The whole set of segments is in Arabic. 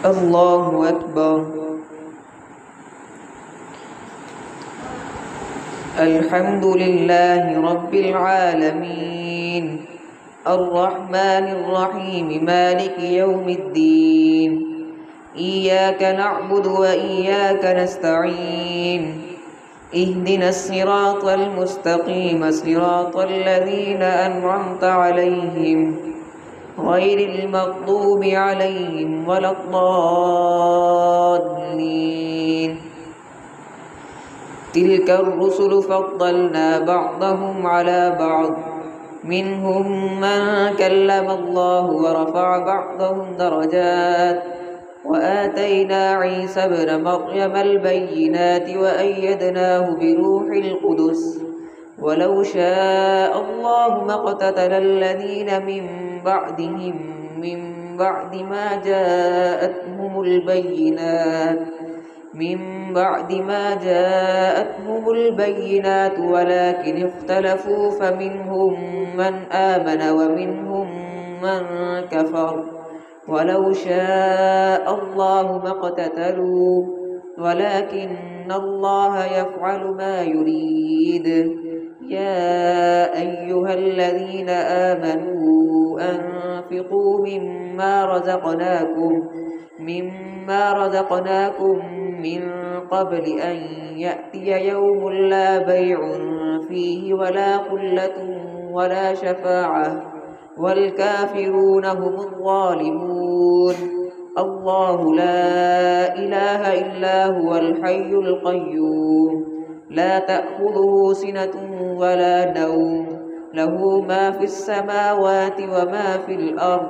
الله أكبر. الحمد لله رب العالمين الرحمن الرحيم مالك يوم الدين إياك نعبد وإياك نستعين اهدنا الصراط المستقيم صراط الذين أنعمت عليهم غير المغضوب عليهم ولا الضالين. تلك الرسل فضلنا بعضهم على بعض منهم من كلم الله ورفع بعضهم درجات وآتينا عيسى ابن مريم البينات وأيدناه بروح القدس ولو شاء الله ما اقتتل الذين من بعدهم من بعد ما جاءتهم البينات ولكن اختلفوا فمنهم من آمن ومنهم من كفر ولو شاء الله ما اقتتلوا ولكن الله يفعل ما يريد. يا أيها الذين آمنوا أنفقوا مما رزقناكم من قبل أن يأتي يوم لا بيع فيه ولا خلة ولا شفاعة والكافرون هم الظالمون. الله لا إله إلا هو الحي القيوم لا تأخذه سنة ولا نوم له ما في السماوات وما في الأرض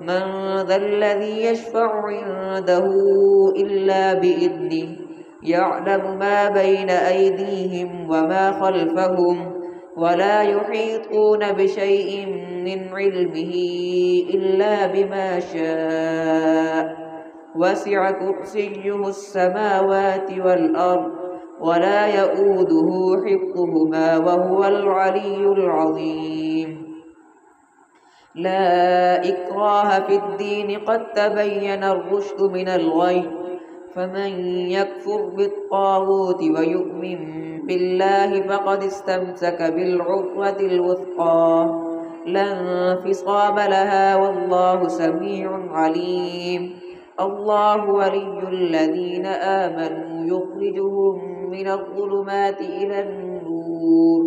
من ذا الذي يشفع عنده إلا بإذنه يعلم ما بين أيديهم وما خلفهم ولا يحيطون بشيء من علمه إلا بما شاء وسع كرسيه السماوات والأرض ولا يؤوده حفظهما وهو العلي العظيم. لا إكراه في الدين قد تبين الرشد من الغي فمن يكفر بالطاغوت ويؤمن بالله فقد استمسك بالعروة الوثقى لا انفصام لها والله سميع عليم. الله ولي الذين آمنوا يخرجهم من الظلمات إلى النور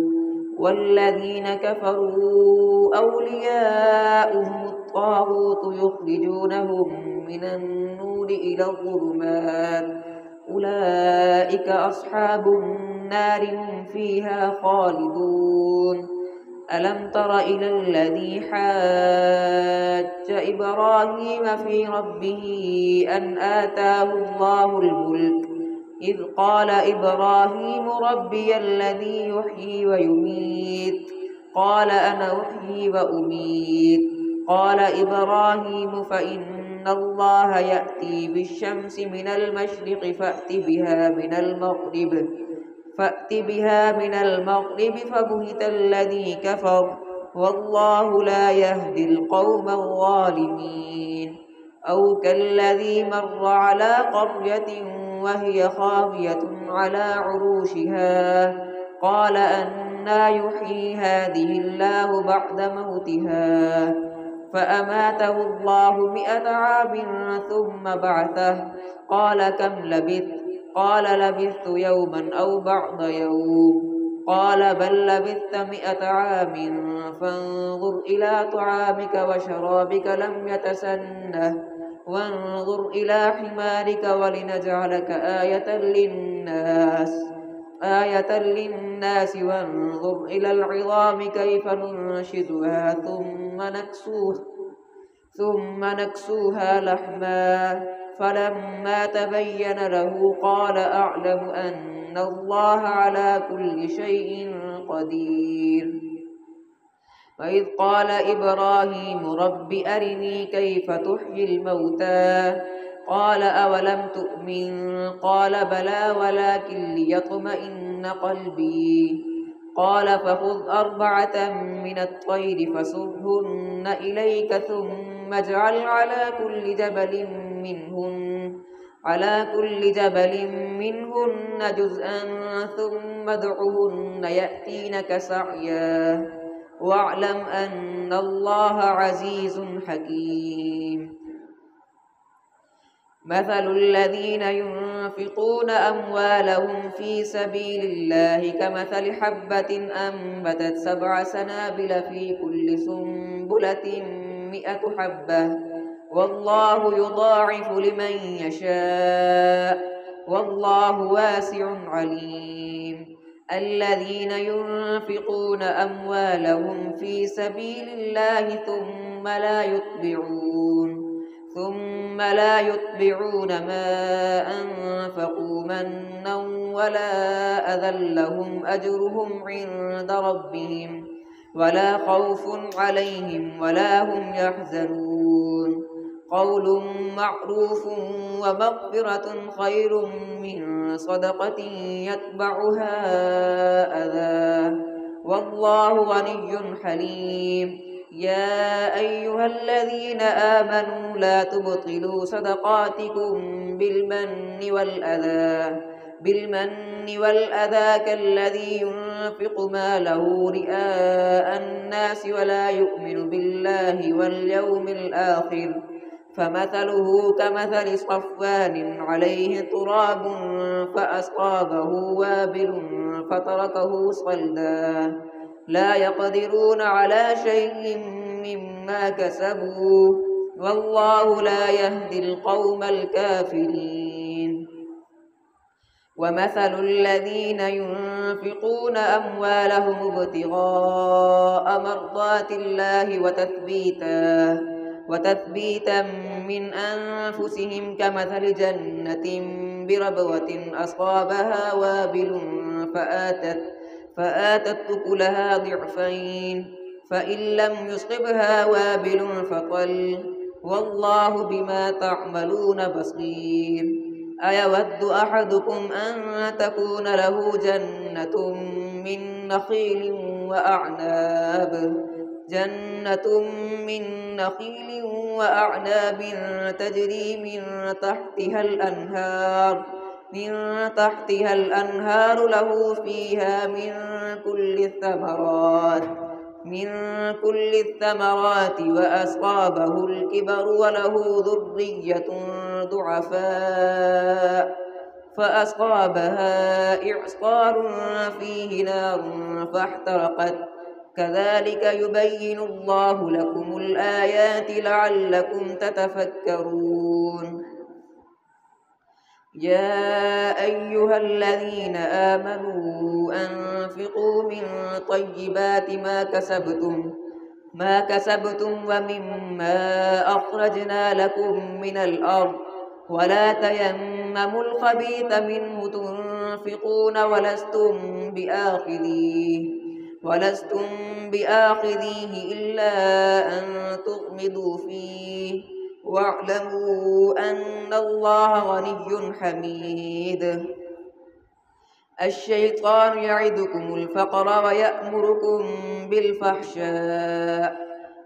والذين كفروا أولياؤهم الطاغوت يخرجونهم من النور إلى الظلمات أولئك أصحاب النار هم فيها خالدون. ألم تر إلى الذي حاج إبراهيم في ربه أن آتاه الله الملك إذ قال إبراهيم ربي الذي يحيي ويميت قال أنا أحيي وأميت قال إبراهيم فإن الله يأتي بالشمس من المشرق فأت بها من المغرب فبهت الذي كفر والله لا يهدي القوم الظالمين. أو كالذي مر على قرية وهي خاوية على عروشها قال أنى يحيي هذه الله بعد موتها فأماته الله 100 عام ثم بعثه قال كم لبثت قال لبثت يوما أو بعض يوم قال بل لبثت 100 عام فانظر إلى طعامك وشرابك لم يتسنه وانظر إلى حمارك ولنجعلك آية للناس وانظر إلى العظام كيف ننشزها ثم نكسوها لحما فلما تبين له قال أعلم أن الله على كل شيء قدير. وإذ قال إبراهيم رب أرني كيف تحيي الموتى قال أولم تؤمن قال بلى ولكن ليطمئن قلبي قال فخذ 4 من الطير فصرهن إليك ثم ثم اجعل على كل جبل منهن جزءا ثم ادعهن يأتينك سعيا واعلم أن الله عزيز حكيم. مثل الذين ينفقون أموالهم في سبيل الله كمثل حبة أنبتت 7 سنابل في كل سنبلة 100 حبة والله يضاعف لمن يشاء والله واسع عليم. الذين ينفقون أموالهم في سبيل الله ثم لا يتبعون ما أنفقوا منا ولا أذى لهم أجرهم عند ربهم ولا خوف عليهم ولا هم يحزنون. قول معروف ومغفرة خير من صدقة يتبعها أذى والله غني حليم. يا أيها الذين آمنوا لا تبطلوا صدقاتكم بالمن والأذى كالذي ينفق ماله رئاء الناس ولا يؤمن بالله واليوم الآخر فمثله كمثل صفوان عليه تراب فأصابه وابل فتركه صلدا لا يقدرون على شيء مما كسبوا والله لا يهدي القوم الكافرين. ومثل الذين ينفقون أموالهم ابتغاء مرضات الله وتثبيتا من أنفسهم كمثل جنة بربوة أصابها وابل فآتت أكلها ضعفين فإن لم يصبها وابل فطل والله بما تعملون بصير. أيود أحدكم أن تكون له جنة من نخيل وأعناب تجري من تحتها الأنهار له فيها من كل الثمرات وأصابه الكبر وله ذرية ضعفاء فأصابها إعصار فيه نار فاحترقت كذلك يبين الله لكم الآيات لعلكم تتفكرون. يا أيها الذين آمنوا أنفقوا من طيبات ما كسبتم ومما أخرجنا لكم من الأرض ولا تيمموا الخبيث منه تنفقون ولستم بآخذيه إلا أن تغمضوا فيه واعلموا أن الله غني حميد. الشيطان يعدكم الفقر ويأمركم بالفحشاء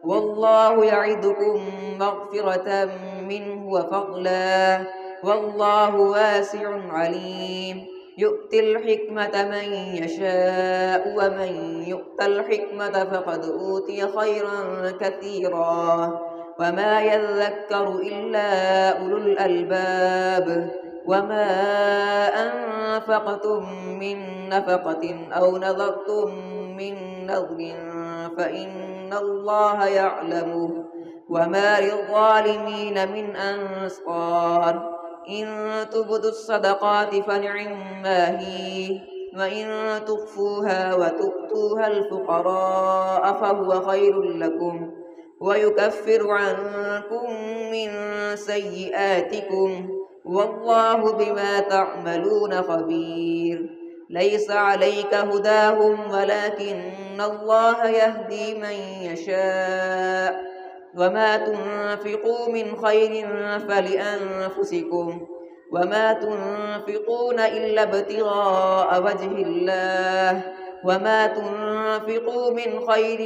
والله يعدكم مغفرة منه وفضلا والله واسع عليم. يؤتي الحكمة من يشاء ومن يؤت الحكمة فقد أوتي خيرا كثيرا وما يذكر إلا أولو الألباب. وما أنفقتم من نفقة أو نذرتم من نذر فإن الله يعلمه وما للظالمين من أنصار. إن تبدوا الصدقات فنعما هي وإن تخفوها وتؤتوها الفقراء فهو خير لكم ويكفر عنكم من سيئاتكم والله بما تعملون خبير. ليس عليك هداهم ولكن الله يهدي من يشاء وما تنفقوا من خير فلأنفسكم وما تنفقون إلا ابتغاء وجه الله وما تنفقوا من خير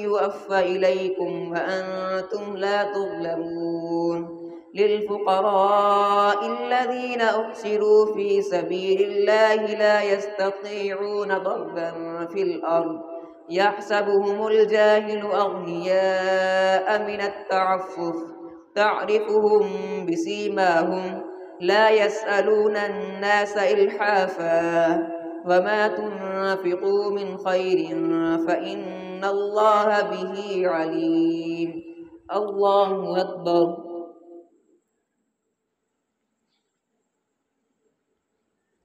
يوفى إليكم وأنتم لا تظلمون للفقراء الذين أحصروا في سبيل الله لا يستطيعون ضربا في الأرض يحسبهم الجاهل أغنياء من التعفف تعرفهم بسيماهم لا يسألون الناس إلحافا وما تنفقوا من خير فإن الله به عليم. الله أكبر.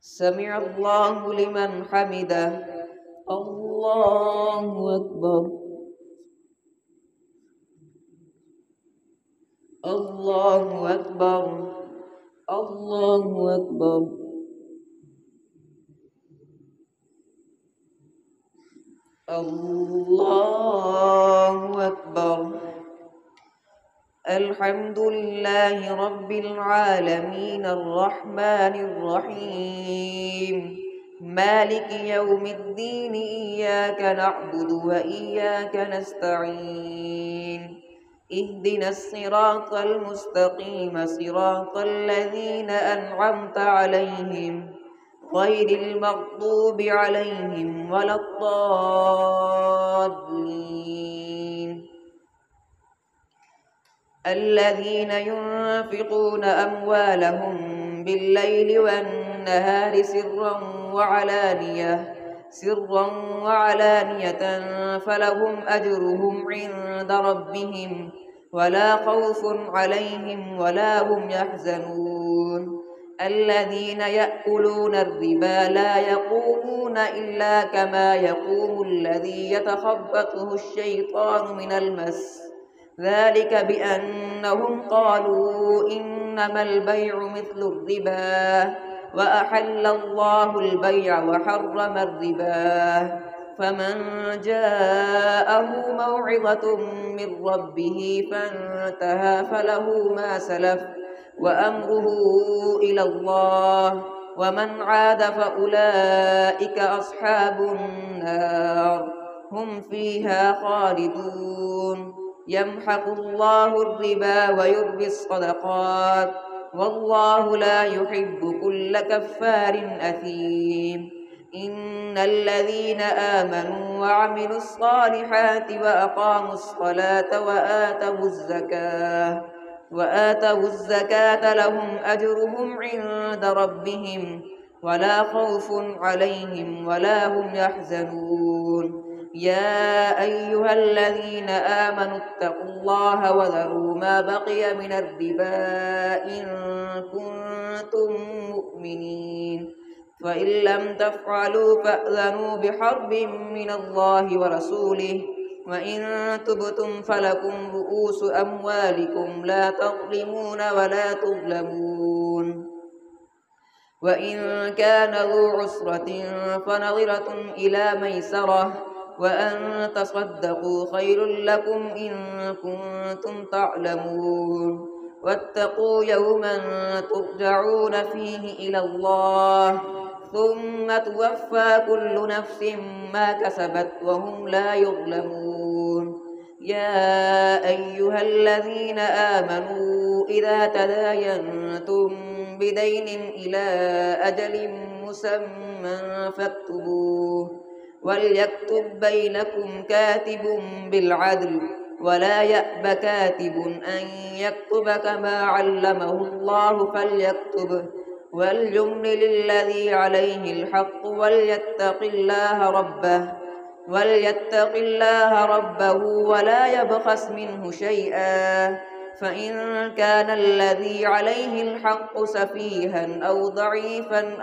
سمع الله لمن حمده. الله أكبر. الله أكبر. الله أكبر. الله أكبر. الحمد لله رب العالمين الرحمن الرحيم مالك يوم الدين إياك نعبد وإياك نستعين اهدنا الصراط المستقيم صراط الذين أنعمت عليهم غير المغضوب عليهم ولا الضالين الذين ينفقون أموالهم بالليل والنهار سرا وعلانية فلهم أجرهم عند ربهم ولا خوف عليهم ولا هم يحزنون الذين يأكلون الربا لا يقومون إلا كما يقوم الذي يتخبطه الشيطان من المس ذلك بأنهم قالوا إنما البيع مثل الربا وأحل الله البيع وحرم الربا فمن جاءه موعظة من ربه فانتهى فله ما سلف وأمره إلى الله ومن عاد فأولئك أصحاب النار هم فيها خالدون يمحق الله الربا ويربي الصدقات والله لا يحب كل كفار أثيم إن الذين آمنوا وعملوا الصالحات وأقاموا الصلاة وآتوا الزكاة لهم أجرهم عند ربهم ولا خوف عليهم ولا هم يحزنون يا أيها الذين آمنوا اتقوا الله وذروا ما بقي من الربا إن كنتم مؤمنين فإن لم تفعلوا فأذنوا بحرب من الله ورسوله وإن تبتم فلكم رؤوس أموالكم لا تظلمون ولا تظلمون وإن كان ذو عسرة فنظرة إلى ميسرة وأن تصدقوا خير لكم إن كنتم تعلمون واتقوا يوما ترجعون فيه إلى الله ثم توفى كل نفس ما كسبت وهم لا يظلمون يا أيها الذين آمنوا إذا تداينتم بدين إلى أجل مسمى فاكتبوه وليكتب بينكم كاتب بالعدل ولا يأب كاتب أن يكتب كما علمه الله فليكتب وليملل الذي عليه الحق وليتق الله ربه ولا يبخس منه شيئا فإن كان الذي عليه الحق سفيها أو ضعيفا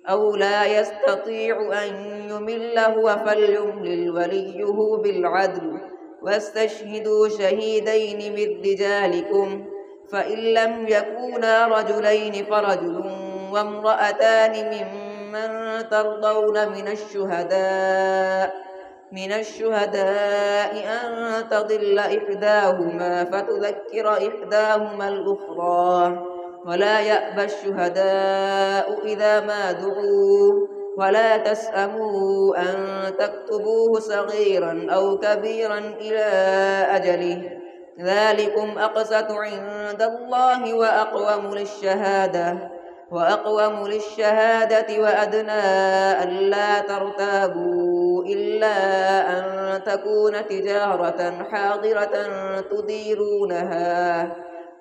أو لا يستطيع أن يمل هو فليملل وليه بالعدل واستشهدوا شهيدين من رجالكم فإن لم يكونا رجلين فرجل وامرأتان ممن ترضون من الشهداء أن تضل إحداهما فتذكر إحداهما الأخرى ولا يأبى الشهداء إذا ما دعوا ولا تسأموا أن تكتبوه صغيرا أو كبيرا إلى أجله ذلكم أقسط عند الله وأقوم للشهادة وأدنى ألا ترتابوا إلا أن تكون تجارة حاضرة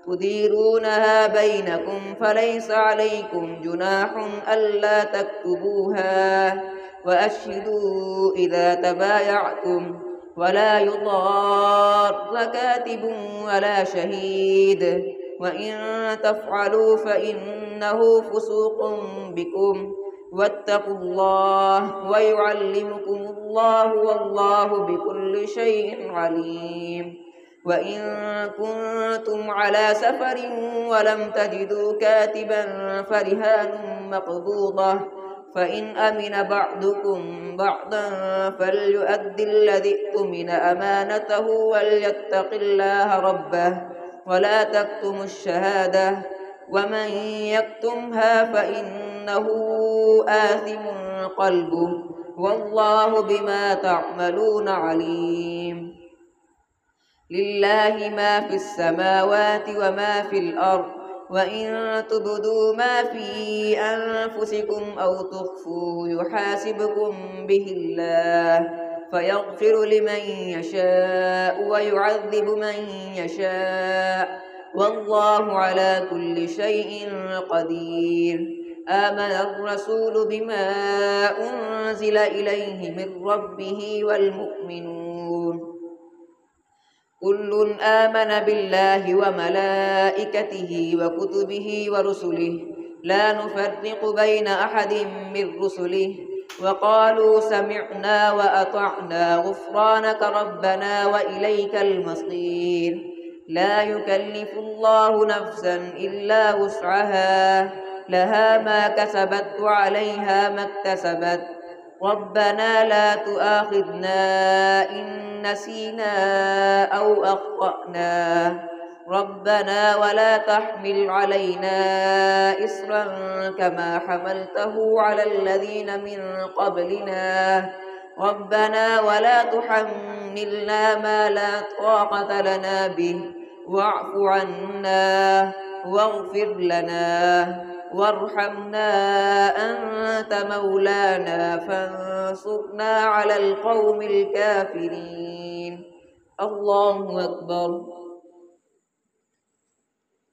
تديرونها بينكم فليس عليكم جناح ألا تكتبوها وأشهدوا إذا تبايعتم ولا يضار كاتب ولا شهيد وإن تفعلوا فإنه فسوق بكم واتقوا الله ويعلمكم الله والله بكل شيء عليم وإن كنتم على سفر ولم تجدوا كاتبا فرهان مقبوضة فإن أمن بعضكم بعضا فليؤد الذي اؤتمن أمانته وليتق الله ربه ولا تكتموا الشهادة ومن يكتمها فإنه آثم قلبه والله بما تعملون عليم لله ما في السماوات وما في الأرض وإن تبدوا ما في أنفسكم أو تخفوه يحاسبكم به الله فيغفر لمن يشاء ويعذب من يشاء والله على كل شيء قدير آمن الرسول بما أنزل إليه من ربه والمؤمنون كل آمن بالله وملائكته وكتبه ورسله لا نفرق بين أحد من رسله وقالوا سمعنا وأطعنا غفرانك ربنا وإليك المصير لا يكلف الله نفسا إلا وسعها لها ما كسبت وعليها ما اكتسبت ربنا لا تؤاخذنا إن نسينا أو أخطأنا ربنا ولا تحمل علينا إصرا كما حملته على الذين من قبلنا ربنا ولا تحملنا ما لا طاقة لنا به واعف عنا واغفر لنا وارحمنا أنت مولانا فانصرنا على القوم الكافرين الله أكبر